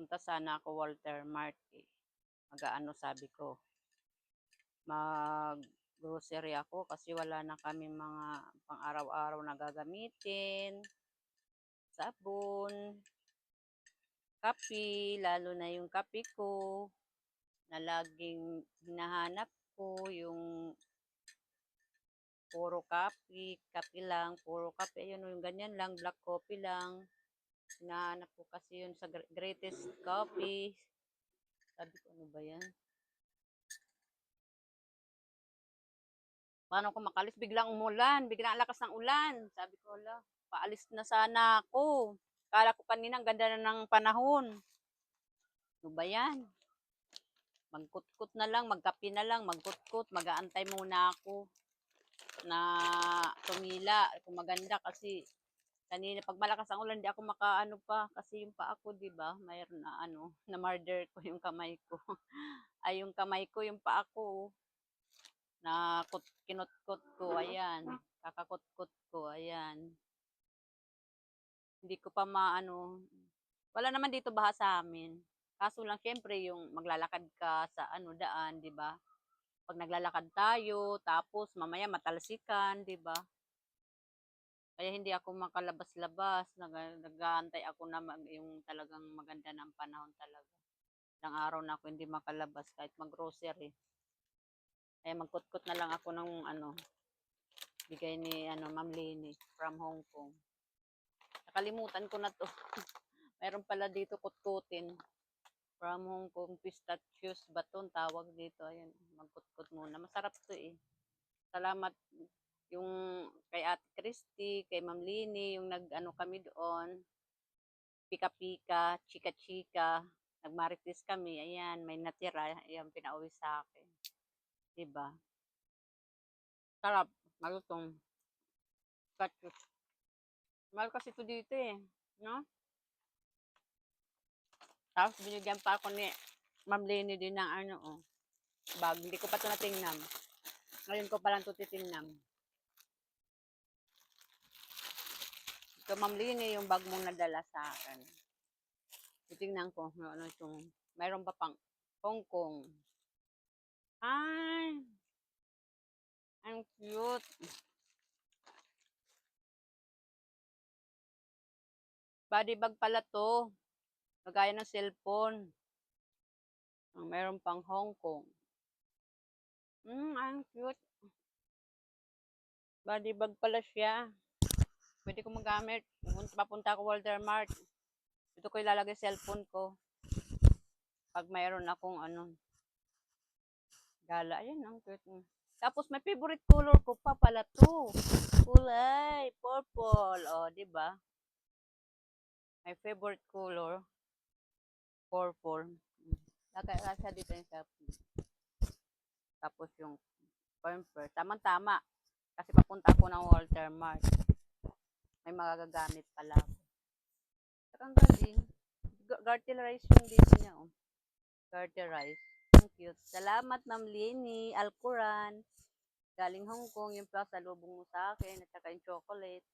Punta sana ako Walter Mart eh. Mag-aano sabi ko, mag-grocery ako kasi wala na kami mga pang-araw-araw na gagamitin. Sabon, kape, lalo na yung kape ko na laging hinahanap ko, yung puro kape, kape lang, puro kape, yun yung ganyan lang, black coffee lang. Hinahanap ko kasi yun sa greatest coffee. Sabi ko, ano ba yan? Paano ko makalis? Biglang umulan, biglang lakas ng ulan. Sabi ko, ala, paalis na sana ako. Kala ko kanina ang ganda na ng panahon. Ano ba yan? Magkutkot na lang, magkape na lang, magkutkot, mag-aantay muna ako na tumila kung maganda kasi kanina pag malakas ang ulan di ako makaano pa kasi yung paa ko di ba mayroon na ano na murder ko yung kamay ko ay yung kamay ko yung paa ko na kinutkot ko ayan kakakutkot ko ayan hindi ko pa maano wala naman dito baha sa amin kaso lang syempre yung maglalakad ka sa ano daan di ba pag naglalakad tayo tapos mamaya matalsikan di ba kaya hindi ako makalabas-labas. Nag-aantay ako na yung talagang maganda ng panahon talaga. Ilang araw na ako hindi makalabas kahit mag-grocery. Kaya magkutkot na lang ako ng ano, bigay ni ano, Ma'am Lini from Hong Kong. Nakalimutan ko na to. Meron pala dito kutkutin. From Hong Kong, pistachios baton tawag dito. Ayan, magkutkot muna. Masarap to eh. Salamat yung kay Ate Christy, kay Ma'am Lini, yung nag-ano kami doon. Pika-pika, chika-chika, nagmarites kami, ayan, may natira, ayan, pinauwi sa akin. Diba? Sarap, malutong. Kachus. Mahal kasi ito dito eh, no? Tapos binigyan pa ako ni Ma'am Lenny din ng ano, oh, bag. Hindi ko pa ito natingnan. Ngayon ko pa lang ito titingnan. Ito, Ma'am Lenny, yung bag mong nadala sa akin. Titingnan ko, ano itong, mayroon pa pang Hong Kong. Ay, ang cute. Body bag pala to. Kagaya ng cellphone. Meron pang Hong Kong. Ang cute. Body bag pala siya. Pwede ko magamit. Papunta ako Walter Mart. Dito ko ilalagay cellphone ko. Pag mayroon akong ano, gala. Ayan, ang cute. Tapos may favorite color ko pa pala to. Kulay, purple. O, di ba? My favorite color, purple. Lagay siya dito yung cellphone. Tapos yung pamper. Tama-tama. Kasi papunta ako ng Walter Mart. May magagamit pala ako. Saka ang galing. Garter rice yung dito niya, oh. Garter rice. Ang cute. Salamat, Ma'am Lenny. Alquran. Galing Hong Kong. Yung pa sa lubong mo sa akin. At saka yung chocolate.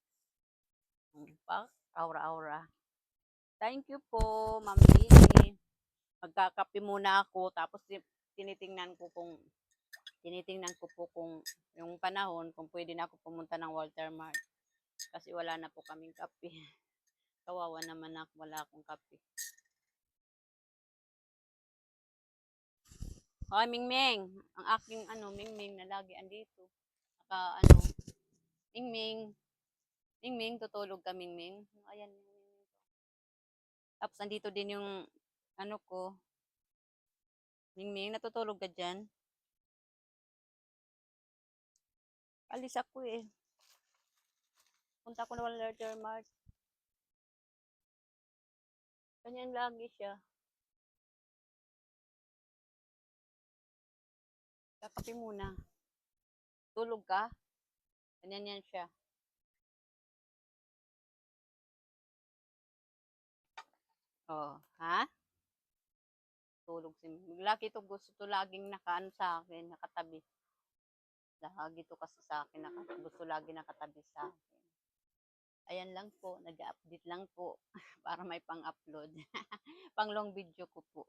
Pa, aura-aura. Thank you po, Ma'am Lenny. Magkakape muna ako. Tapos tinitingnan ko po kung yung panahon, kung pwede na ako pumunta ng Walter Mart. Kasi wala na po kaming kape. Kawawa naman ako, wala akong kape. Hoy, Mingming. Ang aking Mingming na lagi andito. Ano, Mingming. Mingming, tutulog ka, Mingming. Ayan, Mingming. Tapos andito din yung ano ko. Mingming, natutulog ka dyan? Alis ako eh. Punta ko na Walter Mart. Ganyan lagi siya. Kakape muna. Tulog ka? Ganyan yan siya. Oh, ha? Tulog si lagi to gusto to laging nakaano sa akin, nakatabi. Lagi to kasi sa akin, gusto lagi nakatabi sa akin. Ayan lang po, nag-a-update lang po para may pang-upload. Pang long video ko po.